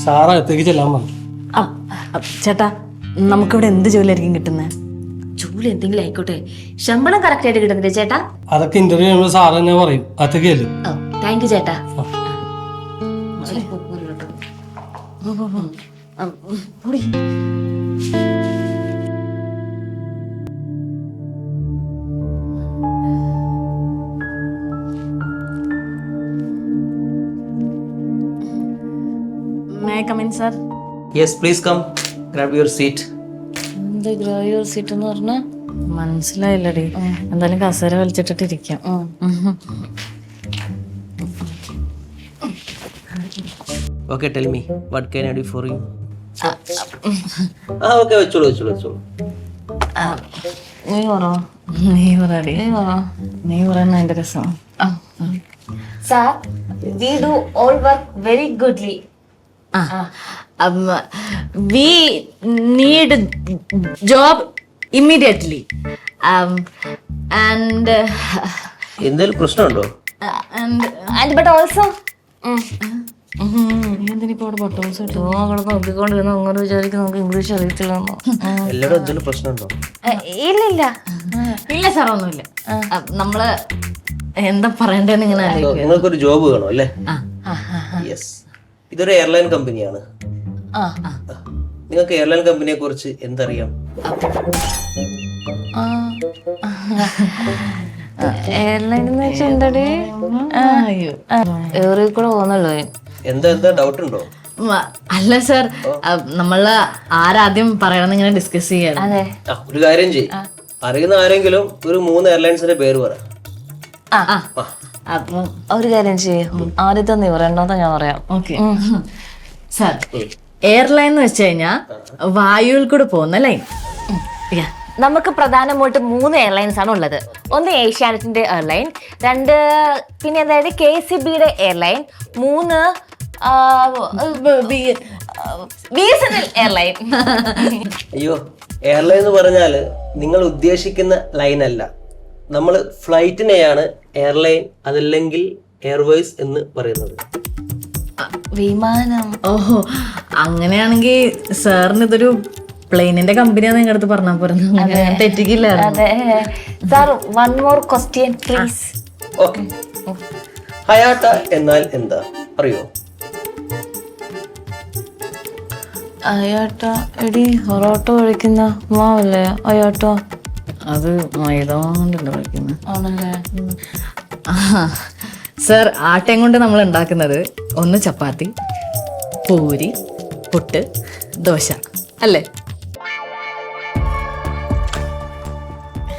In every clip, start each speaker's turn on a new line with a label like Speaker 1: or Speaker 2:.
Speaker 1: സാറകത്തേക്ക് ചെല്ലാൻ പറഞ്ഞു.
Speaker 2: ചേട്ടാ നമുക്കിവിടെ എന്ത് ജോലിയായിരിക്കും കിട്ടുന്നത്?
Speaker 3: ജോലി എന്തെങ്കിലും ആയിക്കോട്ടെ, ശമ്പളം കറക്റ്റ് ആയിട്ട് കിട്ടുന്നില്ലേ ചേട്ടാ?
Speaker 1: അതൊക്കെ ഇന്റർവ്യൂ ചെയ്യുമ്പോൾ സാറ് തന്നെ പറയും. അതൊക്കെയല്ലേ.
Speaker 3: താങ്ക് യു ചേട്ടാ.
Speaker 2: May I come in, sir?
Speaker 4: Yes, please come. Grab your seat.
Speaker 3: എന്താ ഗ്രാവിയർ സീറ്റ് എന്ന് പറഞ്ഞ?
Speaker 2: മനസ്സിലായില്ലടി. എന്തായാലും കസേര വലിച്ചിട്ടിരിക്കാം.
Speaker 4: Okay, tell me, what can I do for you? Okay, വെച്ചോളൂ.
Speaker 3: നീ പറ.
Speaker 2: നീ പറയടി. നീ പറയുന്ന അതിന്റെ രസം.
Speaker 3: Sir, we do all work very goodly.
Speaker 2: We need job immediately. And
Speaker 4: എന്തെങ്കിലും പ്രശ്നമുണ്ടോ?
Speaker 3: but also
Speaker 2: എന്തിനിപ്പോ അവിടെ ബട്ടൺസ് ഇട്ടു?
Speaker 3: നോക്കിക്കൊണ്ടിരുന്ന അങ്ങനെ വിചാരിക്കും നമുക്ക് ഇംഗ്ലീഷ് അറിയത്തില്ലെന്നോ.
Speaker 4: എല്ലാവരും എന്തെങ്കിലും പ്രശ്നമുണ്ടോ?
Speaker 3: ഇല്ല
Speaker 2: സാർ ഒന്നുമില്ല. നമ്മള് എന്താ പറയണ്ടെന്ന് ഇങ്ങനെ ആലോചിക്കും.
Speaker 4: നിങ്ങൾക്കൊരു ജോബ് വേണം അല്ലേ? യെസ്, ഇതൊരു എയർലൈൻ കമ്പനിയാണ്. നിങ്ങൾക്ക് എയർലൈൻ കമ്പനിയെ കുറിച്ച് എന്തറിയാം?
Speaker 3: എയർലൈൻ എന്ന് വെച്ചാൽ എന്താടി? ഏറി കൂടെ പോകുന്നല്ലോ.
Speaker 4: എന്താ ഡൗട്ട് ഉണ്ടോ?
Speaker 2: അല്ല സാർ, നമ്മള് ആരാദ്യം പറയണമെന്ന് ഇങ്ങനെ ഡിസ്കസ് ചെയ്യാം.
Speaker 3: അതെ,
Speaker 4: ഒരു കാര്യം ചെയ്യും, അറിയുന്ന ആരെങ്കിലും ഒരു 3 എയർലൈൻസിന്റെ പേര് പറ.
Speaker 3: ഒരു കാര്യം ചെയ്യും, ആദ്യത്തെ നീ രണ്ടാമത്തെ ഞാൻ പറയാം.
Speaker 2: ഓക്കെ സാർ, എയർലൈൻ എന്ന് വെച്ച് കഴിഞ്ഞാൽ വായുവിൽ കൂടെ പോകുന്ന ലൈൻ.
Speaker 3: നമുക്ക് പ്രധാനമായിട്ട് 3 എയർലൈൻസ് ആണ് ഉള്ളത്. ഒന്ന് ഏഷ്യാനെറ്റിന്റെ എയർലൈൻ, 2 പിന്നെ അതായത് KCBയുടെ എയർലൈൻ, 3 BSNL എയർലൈൻ.
Speaker 4: അയ്യോ, എയർലൈൻ എന്ന് പറഞ്ഞാല് നിങ്ങൾ ഉദ്ദേശിക്കുന്ന ലൈൻ അല്ല. നമ്മൾ ഫ്ലൈറ്റിനെയാണ് എയർലൈൻ അതല്ലെങ്കിൽ എയർവേസ് എന്ന് പറയുന്നത്.
Speaker 3: വിമാനം.
Speaker 2: ഓഹോ, അങ്ങനെയാണെങ്കിൽ സാറിന് ഇതൊരു പ്ലെയിനിന്റെ കമ്പനിയാന്ന് നിങ്ങളുടെ അടുത്ത് പറഞ്ഞാൽ പോരുന്നു. തെറ്റിക്കില്ല.
Speaker 3: അതെ sir, one more question please.
Speaker 4: Okay, ഹയാട്ട എന്നാൽ എന്താ അറിയോ?
Speaker 3: അയാട്ട എടി പൊറോട്ട കഴിക്കുന്ന മാവല്ലേ അയാട്ട?
Speaker 2: അത് മൈദ കൊണ്ടല്ലോ കഴിക്കുന്നത്.
Speaker 3: ആണല്ലേ
Speaker 2: സാർ, ആട്ടയും കൊണ്ട് നമ്മൾ ഉണ്ടാക്കുന്നത് ഒന്ന് ചപ്പാത്തി, പൂരി, പുട്ട്, ദോശ അല്ലേ?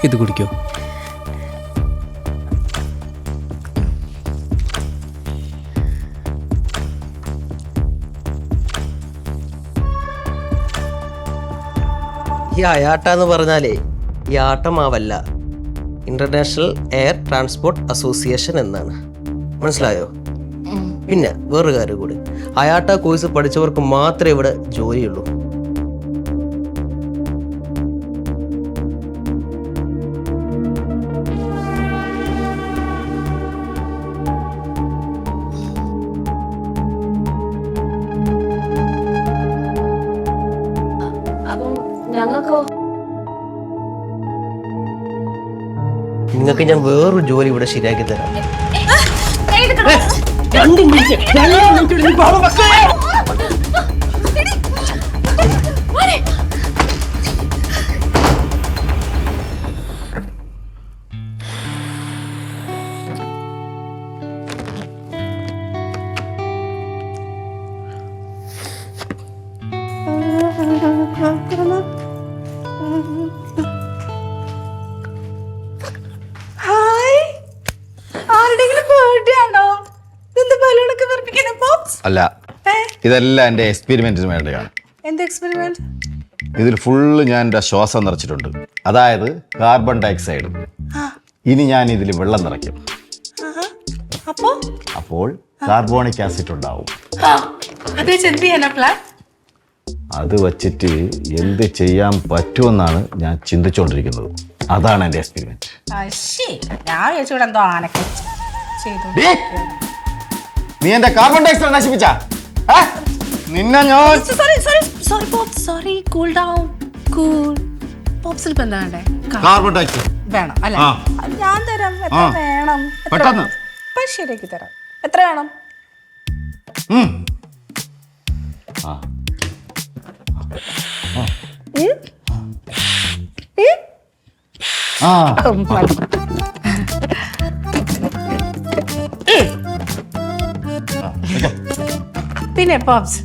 Speaker 4: ഇത് കുടിക്കോ? ഈ അയാട്ട എന്ന് പറഞ്ഞാലേ ഈ ആട്ടമാവല്ല, ഇന്റർനാഷണൽ എയർ ട്രാൻസ്പോർട്ട് അസോസിയേഷൻ എന്നാണ്. മനസ്സിലായോ? പിന്നെ വേറൊരു കാര്യം കൂടി, അയാട്ട കോഴ്സ് പഠിച്ചവർക്ക് മാത്രമേ ഇവിടെ ജോലിയുള്ളൂ. നിങ്ങൾക്ക് ഞാൻ വേറൊരു ജോലി ഇവിടെ ശരിയാക്കി തരാം.
Speaker 5: അല്ല, ഇതെല്ലാം എൻ്റെ എക്സ്പെരിമെന്റിന് വേണ്ടിയാണ്.
Speaker 6: എന്ത് എക്സ്പെരിമെന്റ്?
Speaker 5: ഇതിൽ ഫുള്ള് ഞാൻ എൻ്റെ ശ്വാസം നിറച്ചിട്ടുണ്ട്, അതായത് കാർബൺ ഡയോക്സൈഡ്. ഇനി ഞാൻ ഇതിൽ വെള്ളം നിറയ്ക്കും. അപ്പോൾ കാർബോണിക് ആസിഡ് ഉണ്ടാവും. അത് വച്ചിട്ട് എന്ത് ചെയ്യാൻ പറ്റുമെന്നാണ് ഞാൻ ചിന്തിച്ചുകൊണ്ടിരിക്കുന്നത്. അതാണ് എൻ്റെ എക്സ്പെരിമെന്റ്.
Speaker 6: ചെയ്തു.
Speaker 5: നീ എന്റെ കാർബൺ ഡയോക്സൈഡ് നശിപ്പിച്ച നിന്നെ ഞാൻ
Speaker 2: സോറി കൂൾ ഡൗൺ കൂൾ. പോപ്സിൽ ഇപ്പൊ എന്താ വേണ്ടേ?
Speaker 5: കാർബൺ ഡയോക്സൈഡ്
Speaker 2: വേണം അല്ലെ?
Speaker 5: ആ.
Speaker 2: ഞാൻ തരാം. എത്ര
Speaker 5: ആ.
Speaker 2: വേണം? എത്ര
Speaker 5: പെട്ടെന്ന്.
Speaker 2: വേണം? ഇപ്പൊ ശരിയാക്കി തരാം. എത്ര വേണം?
Speaker 5: ആ ആ
Speaker 2: പിന്നെ പോപ്സ്,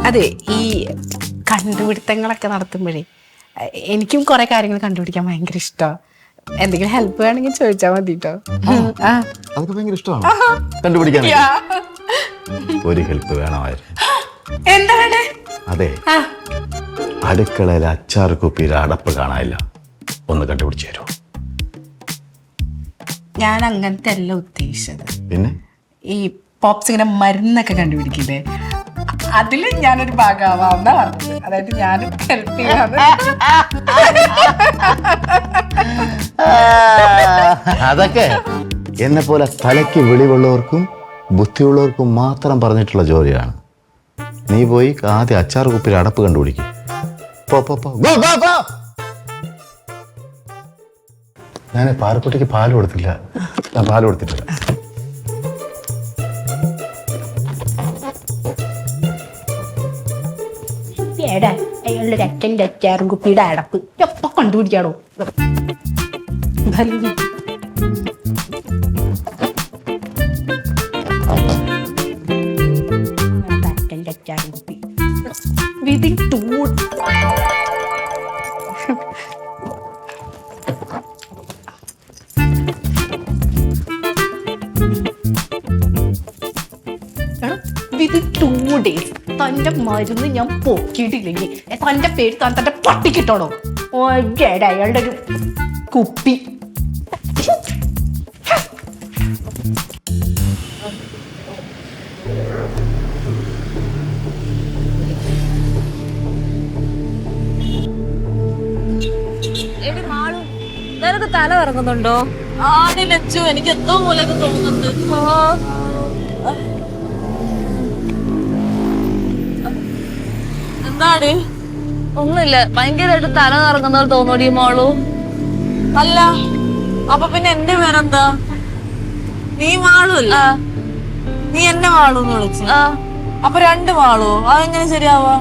Speaker 2: അതെ, ഈ കണ്ടുപിടുത്തങ്ങളൊക്കെ നടത്തുമ്പോഴേ എനിക്കും കുറെ കാര്യങ്ങൾ കണ്ടുപിടിക്കാൻ ഭയങ്കര ഇഷ്ടമാണ്. എന്തെങ്കിലും ഹെൽപ്പ് വേണമെങ്കിൽ ചോദിച്ചാൽ മതി കേട്ടോ.
Speaker 5: അതൊക്കെ ഭയങ്കര ഇഷ്ടമാണ് കണ്ടുപിടിക്കാൻ. ഒരു ഹെൽപ്പ് വേണമായിരുന്നു.
Speaker 2: എന്താ വേണ്ടേ?
Speaker 5: അതെ, അടുക്കളയിൽ അച്ചാർ കുപ്പിയിൽ അടപ്പ് കാണാനില്ല, ഒന്ന് കണ്ടുപിടിച്ചു തരുമോ?
Speaker 2: ഞാൻ അങ്ങനത്തെ അല്ല ഉദ്ദേശിച്ചത്.
Speaker 5: പിന്നെ
Speaker 2: ഈ പോപ്സ് ഇങ്ങനെ മരുന്നൊക്കെ കണ്ടുപിടിക്കില്ലേ, അതില് ഞാനൊരു ഭാഗമാവാന്നാ പറഞ്ഞത്. അതായത് ഞാനും ഹെൽപ്പ് ചെയ്യാന്ന്.
Speaker 5: അതൊക്കെ എന്നെ പോലെ തലയ്ക്ക് വെളിവുള്ളവർക്കും ബുദ്ധിയുള്ളവർക്കും മാത്രം പറഞ്ഞിട്ടുള്ള ജോലിയാണ്. നീ പോയി ആദ്യം അച്ചാർ കുപ്പിയിൽ അടപ്പ് കണ്ടുപിടിക്കും. ഞാൻ പാറക്കുട്ടിക്ക് പാല് കൊടുത്തില്ല. ഞാൻ പാല് കൊടുത്തിട്ടില്ല.
Speaker 2: അയാളുടെ അച്ഛൻ്റെ അച്ചാറും കുപ്പിയുടെ അടപ്പ് എപ്പോ കണ്ടുപിടിക്കാണോ? അച്ഛൻ്റെ അച്ചാറും കുപ്പി വിതിൻ 2. വിതിൻ 2 days തന്റെ മരുന്ന് ഞാൻ പൊക്കിയിട്ടില്ലെങ്കിൽ തന്റെ പേര് താൻ തന്റെ പട്ടിക്കിട്ടോണോ? ഒരേടാ അയാളുടെ ഒരു കുപ്പി.
Speaker 3: നിനക്ക് തല ഇറങ്ങുന്നുണ്ടോ?
Speaker 6: ലച്ചു, എനിക്ക് എന്തോ പോലെയൊക്കെ തോന്നുന്നുണ്ട്. എന്താണ്?
Speaker 3: ഒന്നുമില്ല, ഭയങ്കരമായിട്ട് തല ഇറങ്ങുന്നത് തോന്നൂടി മോളു.
Speaker 6: അല്ല, അപ്പൊ പിന്നെ എന്റെ പേരെന്താ? നീ മാളൂല്ല? നീ എന്നെ മാളൂന്ന് വിളിച്ചു. അപ്പൊ 2 മാളൂ, അതെങ്ങനെ ശരിയാവാ?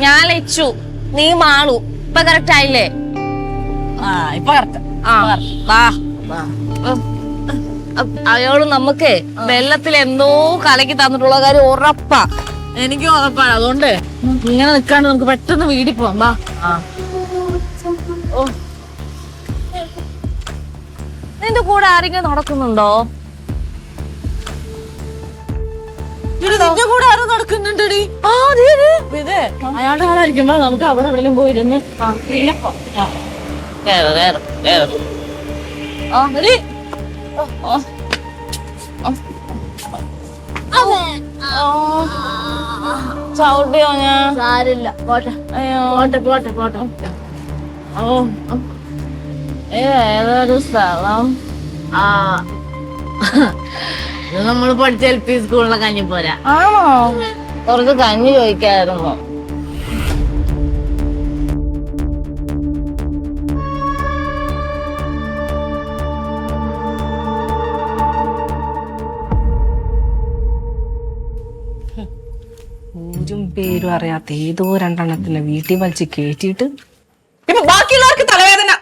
Speaker 3: ഞാൻ ലച്ചു, നീ മാളു. ഇപ്പൊ കറക്റ്റ് ആയില്ലേ?
Speaker 6: ഇപ്പൊ കറക്റ്റ്.
Speaker 3: അയാള് നമുക്ക് വെള്ളത്തിൽ എന്തോ കലക്കി തന്നിട്ടുള്ള കാര്യം ഉറപ്പാ.
Speaker 6: എനിക്കും ഉറപ്പാണ്. അതുകൊണ്ട് ഇങ്ങനെ നിക്കാണ്ട് നമുക്ക് പെട്ടെന്ന് വീട്ടിൽ പോവാം. വാ.
Speaker 3: നിന്റെ കൂടെ ആരെങ്കിലും നടക്കുന്നുണ്ടോ?
Speaker 6: നിന്റെ കൂടെ ആരും നടക്കുന്നുണ്ടടി? ഇത് അയാളുടെ ആളായിരിക്കുമ്പോ നമുക്ക് അവിടെ എവിടെയും പോയിരുന്ന്
Speaker 3: ചവിട്ടിയോ ഞാൻ?
Speaker 6: സാരില്ല, പോട്ടെ.
Speaker 3: അയ്യോ,
Speaker 6: പോട്ടെ പോട്ടെ പോട്ടെ.
Speaker 3: ഏതൊരു സ്ഥലം?
Speaker 6: ഇത് നമ്മള് പഠിച്ച LP സ്കൂളിലെ കഞ്ഞിപ്പോരാ.
Speaker 3: ആണോ? കുറച്ച് കഞ്ഞി ചോദിക്കായിരുന്നു.
Speaker 2: ഊരും പേരും അറിയാത്ത ഏതോ 2 എണ്ണത്തിനെ വീട്ടിൽ വലിച്ച് കയറ്റിയിട്ട് ഇപ്പൊ ബാക്കിയുള്ളവർക്ക് തലവേദന.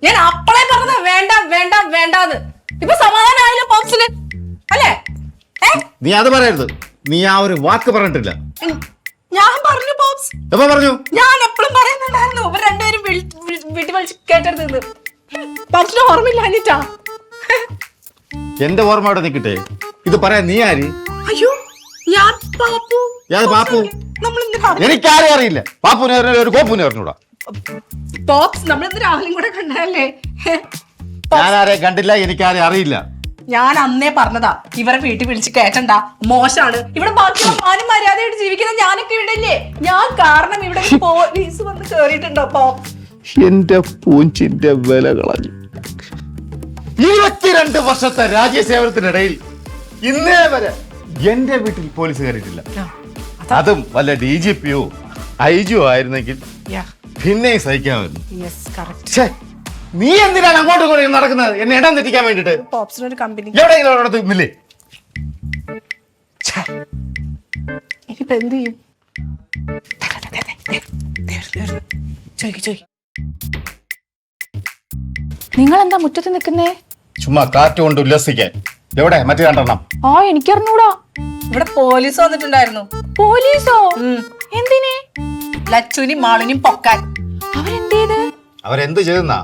Speaker 2: ഞാൻ അപ്പളേ പറഞ്ഞ വേണ്ട വേണ്ട വേണ്ടാന്ന്. ഇപ്പൊ സമാധാനമായില്ല പോപ്സിന്, അല്ലേ?
Speaker 5: നീ അത് പറയരുത്. നീ ആ ഒരു വാക്ക് പറഞ്ഞിട്ടില്ല.
Speaker 2: ഞാൻ പറഞ്ഞു പോപ്സ്.
Speaker 5: എപ്പോ പറഞ്ഞു?
Speaker 2: ഞാൻ എപ്പോഴും പറയുന്നുണ്ടായിരുന്നു ഇവർ 2 പേരും വീട്ടിൽ വലിച്ച് കേട്ടെടുത്തത്. പോപ്സിന് ഓർമ്മയില്ല അനിറ്റാ.
Speaker 5: എന്റെ ഓർമ്മ അവിടെ നിൽക്കട്ടെ. ഇത് പറയാൻ നീ ആര്?
Speaker 2: അയ്യോ, ഞാൻ പാപ്പു.
Speaker 5: ഏത് പാപ്പു?
Speaker 2: നമ്മൾ
Speaker 5: എനിക്കാരെ അറിയില്ല. പാപ്പുനെ ഒരു കോപ്പുനെ അറിഞ്ഞൂടാ.
Speaker 2: പോപ്സ് നമ്മളിന്ന് രാവിലെയും കൂടെ കണ്ടതല്ലേ?
Speaker 5: ഞാൻ ആരെ കണ്ടില്ല, എനിക്കാരെ അറിയില്ല.
Speaker 2: ഞാൻ അന്നേ പറഞ്ഞതാ ഇവരെ വീട്ടിൽ വിളിച്ച് കേട്ടണ്ട, മോശാണ്. ഇവിടെ ബാക്കിയുള്ള മാനും മര്യാദയായിട്ട് ജീവിക്കുന്ന ഞാനൊക്കെ ഇവിടെ ഇല്ലേ? ഞാൻ കാരണം ഇവിടെ പോലീസ് വന്ന് കേറിയിട്ടുണ്ടോ? പോപ്സ്
Speaker 5: എന്റെ പൂഞ്ചിന്റെ വില കളഞ്ഞു. 22 വർഷത്തെ രാജ്യസേവനത്തിനിടയിൽ ഇന്നേ വരെ എന്റെ വീട്ടിൽ പോലീസ് കയറിയിട്ടില്ല. അതും വല്ല DGPയോ IG ആയിരുന്നെങ്കിൽ പിന്നെയും സഹിക്കാമായിരുന്നു. ഛേ, നീ എന്തിനാണ് അങ്ങോട്ടും ഇങ്ങോട്ടും നടക്കുന്നത്? എന്നെ ഇടം തെറ്റിക്കാൻ വേണ്ടിട്ട്.
Speaker 2: പോപ്സിനൊരു കമ്പനി
Speaker 5: എവിടെയെങ്കിലും ഒരിടത്ത് നിന്നില്ലേ?
Speaker 2: ഇനിയിപ്പോ എന്ത് ചെയ്യും? നിങ്ങൾ എന്താ മുറ്റത്ത് നിൽക്കുന്നേ?
Speaker 5: ചുമ്മാ കാറ്റ് കൊണ്ട് ഉല്ലസിക്കാൻ. എവിടെ മറ്റേ രണ്ടെണ്ണം?
Speaker 2: ആ എനിക്കറിഞ്ഞൂടാ. ഇവിടെ പോലീസ് വന്നിട്ടുണ്ടായിരുന്നു. പോലീസോ? എന്തിനെ? ലച്ചുനി മാളിനും പൊക്കാൻ. അവരെന്ത് ചെയ്ത്?
Speaker 5: അവരെന്ത് ചെയ്തെന്നാ?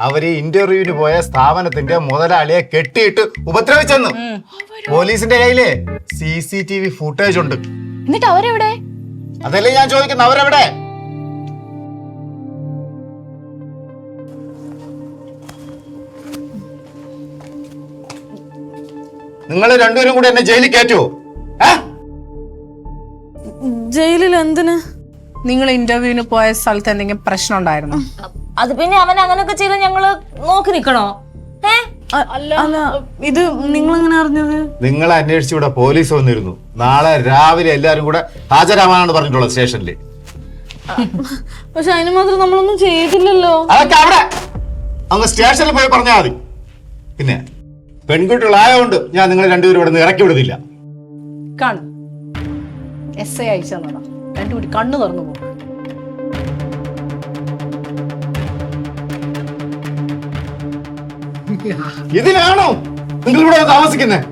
Speaker 5: അവര് ഇന്റർവ്യൂവിന് പോയ സ്ഥാപനത്തിന്റെ മുതലാളിയെ കെട്ടിയിട്ട് ഉപദ്രവിച്ചെന്ന്. പോലീസിന്റെ കയ്യില് CCTV ഫുട്ടേജ് ഉണ്ട്.
Speaker 2: എന്നിട്ട് അവരെവിടെ?
Speaker 5: അതല്ലേ ഞാൻ ചോദിക്കുന്നത്, അവരെവിടെ? നിങ്ങൾ രണ്ടുപേരും കൂടെ എന്നെ ജയിലിൽ കയറ്റുവോ?
Speaker 6: ജയിലിൽ എന്തിന്?
Speaker 2: നിങ്ങൾ ഇന്റർവ്യൂവിന് പോയ സ്ഥലത്ത് എന്തെങ്കിലും പ്രശ്നം ഉണ്ടായിരുന്നു?
Speaker 3: അത് പിന്നെ അവൻ അങ്ങനെയൊക്കെ ചെയ്ത് ഞങ്ങള് നോക്കി നിക്കണോ?
Speaker 6: അല്ല ഇത് നിങ്ങൾ എങ്ങനെ അറിഞ്ഞത്?
Speaker 5: നിങ്ങളെ അന്വേഷിച്ച് ഇവിടെ പോലീസ് വന്നിരുന്നു. നാളെ രാവിലെ എല്ലാരും കൂടെ ഹാജരാവാനാണ് പറഞ്ഞിട്ടുള്ളത് സ്റ്റേഷനിൽ.
Speaker 6: പക്ഷെ അതിന് മാത്രം നമ്മളൊന്നും ചെയ്തില്ലല്ലോ.
Speaker 5: അതൊക്കെ അവിടെ അങ്ങ് സ്റ്റേഷനിൽ പോയി പറഞ്ഞാൽ മതി. പിന്നെ പെൺകുട്ടികളായതുകൊണ്ട് ഞാൻ നിങ്ങൾ രണ്ടുപേരും ഇവിടെ നിന്ന് ഇറക്കി വിടുന്നില്ല.
Speaker 2: കാണും SI അയച്ചു തന്നതാ. രണ്ടുകൂടി കണ്ണു തുറന്നു പോകും.
Speaker 5: ഇതിനാണോ നിങ്ങൾ ഇവിടെ താമസിക്കുന്നത്?